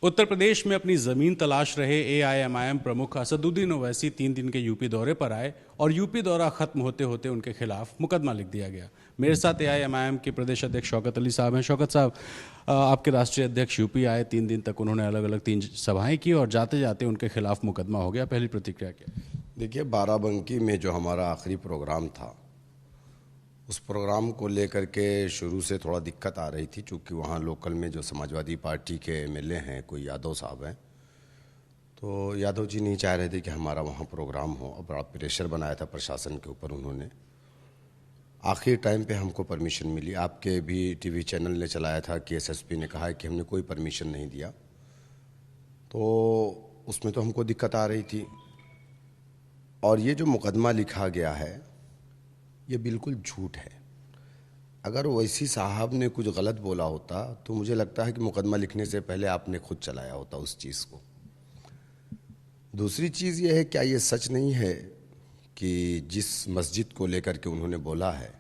उत्तर प्रदेश में अपनी जमीन तलाश रहे एआईएमआईएम प्रमुख असदुद्दीन ओवैसी 3 दिन के यूपी दौरे पर आए और यूपी दौरा खत्म होते होते उनके खिलाफ मुकदमा लिख दिया गया। मेरे साथ एआईएमआईएम के प्रदेश अध्यक्ष शौकत अली साहब हैं। शौकत साहब, आपके राष्ट्रीय अध्यक्ष यूपी आए, 3 दिन तक उन्होंने अलग अलग 3 सभाएं की और जाते जाते उनके खिलाफ मुकदमा हो गया। पहली प्रतिक्रिया क्या? देखिए, बाराबंकी में जो हमारा आखिरी प्रोग्राम था, उस प्रोग्राम को लेकर के शुरू से थोड़ा दिक्कत आ रही थी, क्योंकि वहाँ लोकल में जो समाजवादी पार्टी के एमएलए हैं, कोई यादव साहब हैं, तो यादव जी नहीं चाह रहे थे कि हमारा वहाँ प्रोग्राम हो। और बड़ा प्रेशर बनाया था प्रशासन के ऊपर उन्होंने। आखिर टाइम पे हमको परमिशन मिली। आपके भी टीवी चैनल ने चलाया था कि एसएसपी ने कहा है कि हमने कोई परमिशन नहीं दिया, तो उसमें तो हमको दिक्कत आ रही थी। और ये जो मुकदमा लिखा गया है, ये बिल्कुल झूठ है। अगर ओवैसी साहब ने कुछ गलत बोला होता तो मुझे लगता है कि मुकदमा लिखने से पहले आपने खुद चलाया होता उस चीज़ को। दूसरी चीज़ ये है, क्या ये सच नहीं है कि जिस मस्जिद को लेकर के उन्होंने बोला है,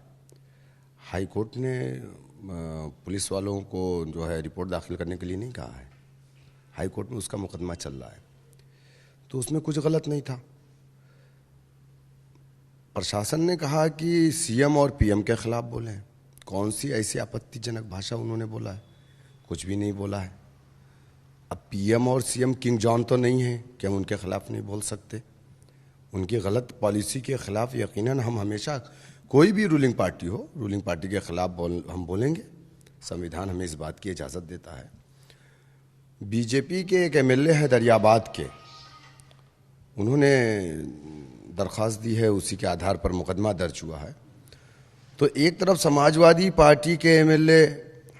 हाई कोर्ट ने पुलिस वालों को जो है रिपोर्ट दाखिल करने के लिए नहीं कहा है। हाई कोर्ट में उसका मुकदमा चल रहा है, तो उसमें कुछ गलत नहीं था। प्रशासन ने कहा कि सीएम और पीएम के खिलाफ बोले हैं। कौन सी ऐसी आपत्तिजनक भाषा उन्होंने बोला है? कुछ भी नहीं बोला है। अब पीएम और सीएम किंग जॉन तो नहीं है कि हम उनके खिलाफ नहीं बोल सकते। उनकी गलत पॉलिसी के खिलाफ यकीनन हम हमेशा, कोई भी रूलिंग पार्टी हो, रूलिंग पार्टी के खिलाफ हम बोलेंगे। संविधान हमें इस बात की इजाज़त देता है। बीजेपी के एक एमएलए है दरियाबाद के, उन्होंने दरख्वास्त दी है, उसी के आधार पर मुकदमा दर्ज हुआ है। तो एक तरफ समाजवादी पार्टी के एमएलए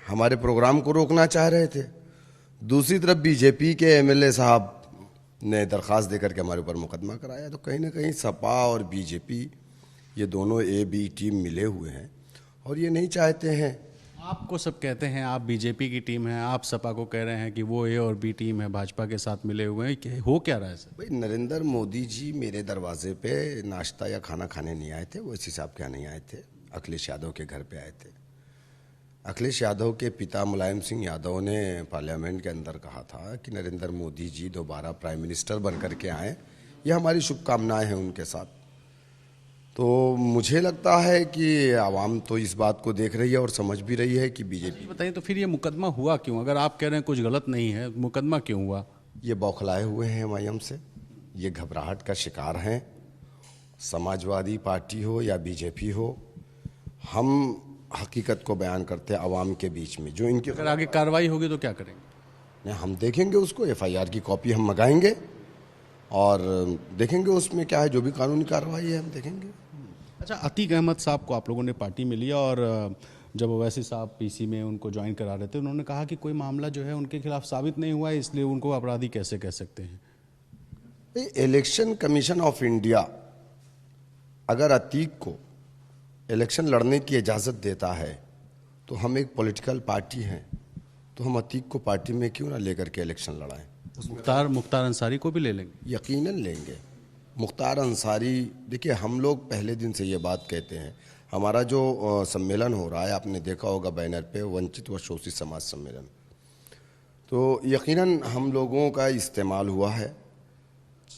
हमारे प्रोग्राम को रोकना चाह रहे थे, दूसरी तरफ बीजेपी के एमएलए साहब ने दरख्वास्त देकर के हमारे ऊपर मुकदमा कराया। तो कहीं ना कहीं सपा और बीजेपी, ये दोनों ए बी टीम मिले हुए हैं और ये नहीं चाहते हैं। आपको सब कहते हैं आप बीजेपी की टीम है, आप सपा को कह रहे हैं कि वो ए और बी टीम है, भाजपा के साथ मिले हुए हैं। हो क्या रहा है सर? भाई, नरेंद्र मोदी जी मेरे दरवाजे पे नाश्ता या खाना खाने नहीं आए थे, वो इसी साहब के यहाँ नहीं आए थे, अखिलेश यादव के घर पे आए थे। अखिलेश यादव के पिता मुलायम सिंह यादव ने पार्लियामेंट के अंदर कहा था कि नरेंद्र मोदी जी दोबारा प्राइम मिनिस्टर बन करके आए, ये हमारी शुभकामनाएं हैं उनके साथ। तो मुझे लगता है कि आवाम तो इस बात को देख रही है और समझ भी रही है कि बीजेपी। बताइए, तो फिर ये मुकदमा हुआ क्यों? अगर आप कह रहे हैं कुछ गलत नहीं है, मुकदमा क्यों हुआ? ये बौखलाए हुए हैं एमआईएम से, ये घबराहट का शिकार हैं। समाजवादी पार्टी हो या बीजेपी हो, हम हकीकत को बयान करते हैं आवाम के बीच में। जो इनकी अगर आगे कार्रवाई होगी तो क्या करेंगे? नहीं, हम देखेंगे उसको, एफआईआर की कॉपी हम मंगाएंगे और देखेंगे उसमें क्या है, जो भी कानूनी कार्रवाई है हम देखेंगे। अच्छा, अतीक अहमद साहब को आप लोगों ने पार्टी में लिया और जब ओवैसी साहब पीसी में उनको ज्वाइन करा रहे थे, उन्होंने कहा कि कोई मामला जो है उनके खिलाफ साबित नहीं हुआ है, इसलिए उनको अपराधी कैसे कह सकते हैं? इलेक्शन कमीशन ऑफ इंडिया अगर अतीक को इलेक्शन लड़ने की इजाज़त देता है, तो हम एक पॉलिटिकल पार्टी हैं, तो हम अतीक को पार्टी में क्यों ना लेकर के इलेक्शन लड़ाएं। मुख्तार अंसारी को भी ले लेंगे? यकीनन लेंगे। मुख्तार अंसारी, देखिए, हम लोग पहले दिन से ये बात कहते हैं। हमारा जो सम्मेलन हो रहा है, आपने देखा होगा बैनर पे, वंचित व शोषित समाज सम्मेलन, तो यकीनन हम लोगों का इस्तेमाल हुआ है,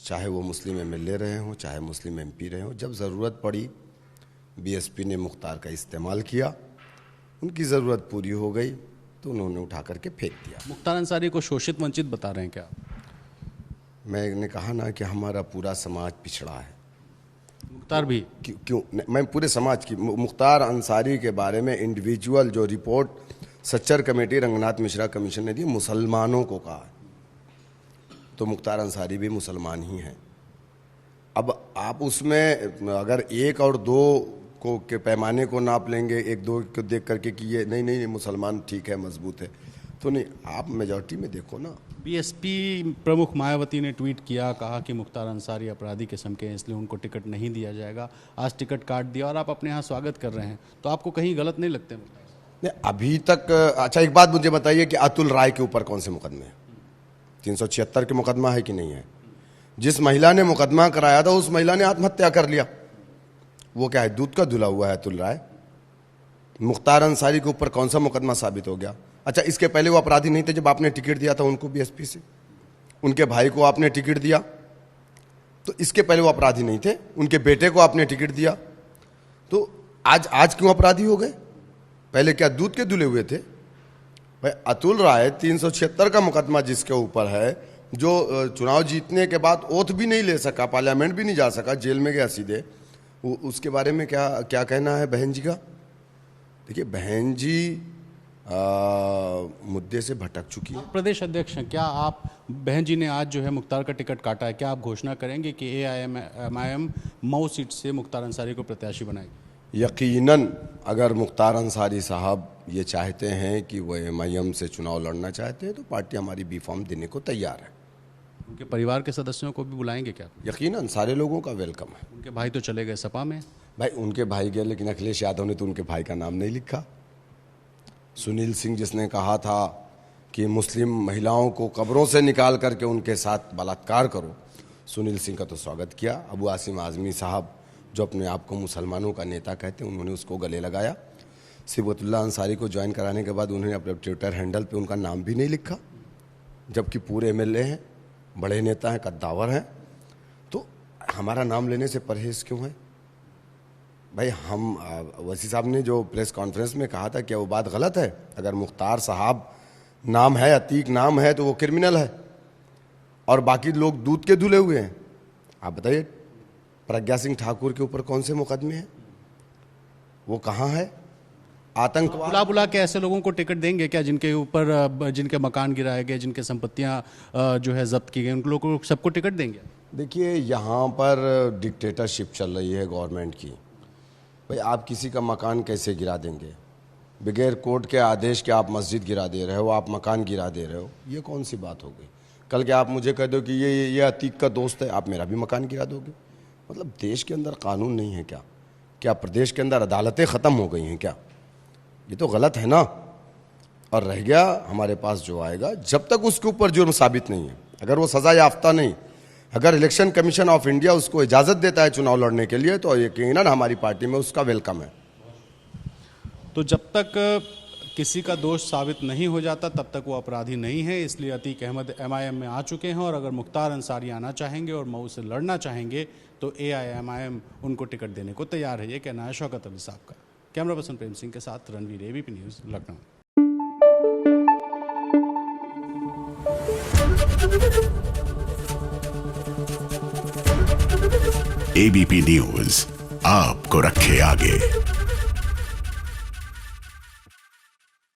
चाहे वो मुस्लिम एमएलए रहे हों, चाहे मुस्लिम एमपी रहे हों। जब ज़रूरत पड़ी बीएसपी ने मुख्तार का इस्तेमाल किया, उनकी ज़रूरत पूरी हो गई तो उन्होंने उठा करके फेंक दिया। मुख्तार अंसारी को शोषित वंचित बता रहे हैं क्या? मैंने कहा ना कि हमारा पूरा समाज पिछड़ा है। मुख्तार भी क्यों? मैं पूरे समाज की, मुख्तार अंसारी के बारे में इंडिविजुअल जो report Sachar committee Ranganath Mishra commission ने दी, मुसलमानों को कहा, तो मुख्तार अंसारी भी मुसलमान ही हैं। अब आप उसमें अगर 1 और 2 को के पैमाने को नाप लेंगे, 1-2 को देख करके कि ये नहीं मुसलमान ठीक है, मजबूत है, तो नहीं, आप मेजॉरिटी में देखो ना। बीएसपी प्रमुख मायावती ने ट्वीट किया, कहा कि मुख्तार अंसारी अपराधी किस्म के हैं, इसलिए उनको टिकट नहीं दिया जाएगा। आज टिकट काट दिया और आप अपने यहाँ स्वागत कर रहे हैं, तो आपको कहीं गलत नहीं लगते? नहीं, अभी तक। अच्छा, एक बात मुझे बताइए कि अतुल राय के ऊपर कौन से मुकदमे हैं? 376 के मुकदमा है कि नहीं है? जिस महिला ने मुकदमा कराया था, उस महिला ने आत्महत्या कर लिया। वो क्या है, दूध का धुला हुआ है अतुल राय? मुख्तार अंसारी के ऊपर कौन सा मुकदमा साबित हो गया? अच्छा, इसके पहले वो अपराधी नहीं थे जब आपने टिकट दिया था उनको बीएसपी से? उनके भाई को आपने टिकट दिया तो इसके पहले वो अपराधी नहीं थे? उनके बेटे को आपने टिकट दिया तो आज क्यों अपराधी हो गए? पहले क्या दूध के धुले हुए थे? भाई अतुल राय 376 का मुकदमा जिसके ऊपर है, जो चुनाव जीतने के बाद ओथ भी नहीं ले सका, पार्लियामेंट भी नहीं जा सका, जेल में गया सीधे, उसके बारे में क्या क्या कहना है बहन जी का? देखिए, बहन जी मुद्दे से भटक चुकी है। प्रदेश अध्यक्ष हैं, क्या आप, बहन जी ने आज जो है मुख्तार का टिकट काटा है, क्या आप घोषणा करेंगे कि AIMIM मऊ सीट से मुख्तार अंसारी को प्रत्याशी बनाएगी? यकीनन अगर मुख्तार अंसारी साहब ये चाहते हैं कि वो MIM से चुनाव लड़ना चाहते हैं तो पार्टी हमारी बी फॉर्म देने को तैयार है। उनके परिवार के सदस्यों को भी बुलाएंगे क्या? यकीनन सारे लोगों का वेलकम है। उनके भाई तो चले गए सपा में। भाई उनके भाई गए, लेकिन अखिलेश यादव ने तो उनके भाई का नाम नहीं लिखा। सुनील सिंह जिसने कहा था कि मुस्लिम महिलाओं को कब्रों से निकाल करके उनके साथ बलात्कार करो, सुनील सिंह का तो स्वागत किया। अबू आसिम आज़मी साहब जो अपने आप को मुसलमानों का नेता कहते हैं, उन्होंने उसको गले लगाया। सिबतुल्ला अंसारी को ज्वाइन कराने के बाद उन्होंने अपने ट्विटर हैंडल पे उनका नाम भी नहीं लिखा, जबकि पूरे MLA हैं, बड़े नेता हैं, कद्दावर हैं। तो हमारा नाम लेने से परहेज क्यों है? भाई हम वसी साहब ने जो प्रेस कॉन्फ्रेंस में कहा था, क्या वो बात गलत है? अगर मुख्तार साहब नाम है, अतीक नाम है, तो वो क्रिमिनल है और बाकी लोग दूध के धुले हुए हैं। आप बताइए, प्रज्ञा सिंह ठाकुर के ऊपर कौन से मुकदमे हैं? वो कहाँ है? आतंकवाद। बुला बुला के ऐसे लोगों को टिकट देंगे क्या जिनके ऊपर, जिनके मकान गिराए गए, जिनके संपत्तियां जो है जब्त की गई, उन लोगों को सबको टिकट देंगे? देखिए, यहाँ पर डिक्टेटरशिप चल रही है गवर्नमेंट की। भाई आप किसी का मकान कैसे गिरा देंगे? बगैर कोर्ट के आदेश के आप मस्जिद गिरा दे रहे हो, आप मकान गिरा दे रहे हो, ये कौन सी बात हो गई? कल के आप मुझे कह दो कि ये अतीक का दोस्त है, आप मेरा भी मकान गिरा दोगे? मतलब देश के अंदर कानून नहीं है क्या? क्या प्रदेश के अंदर अदालतें ख़त्म हो गई हैं क्या? ये तो गलत है ना। और रह गया हमारे पास जो आएगा, जब तक उसके ऊपर जुर्म साबित नहीं है, अगर वो सज़ा याफ्ता नहीं, अगर इलेक्शन कमीशन ऑफ इंडिया उसको इजाज़त देता है चुनाव लड़ने के लिए, तो यकीनन हमारी पार्टी में उसका वेलकम है। तो जब तक किसी का दोष साबित नहीं हो जाता तब तक वो अपराधी नहीं है, इसलिए अतीक अहमद MIM में आ चुके हैं। और अगर मुख्तार अंसारी आना चाहेंगे और मऊ से लड़ना चाहेंगे तो AIMIM उनको टिकट देने को तैयार है। ये कहना है शौकत अली साहब का। कैमरा पर्सन प्रेम सिंह के साथ Ranveer, ABP news, Lucknow. ABP news आपको रखे आगे।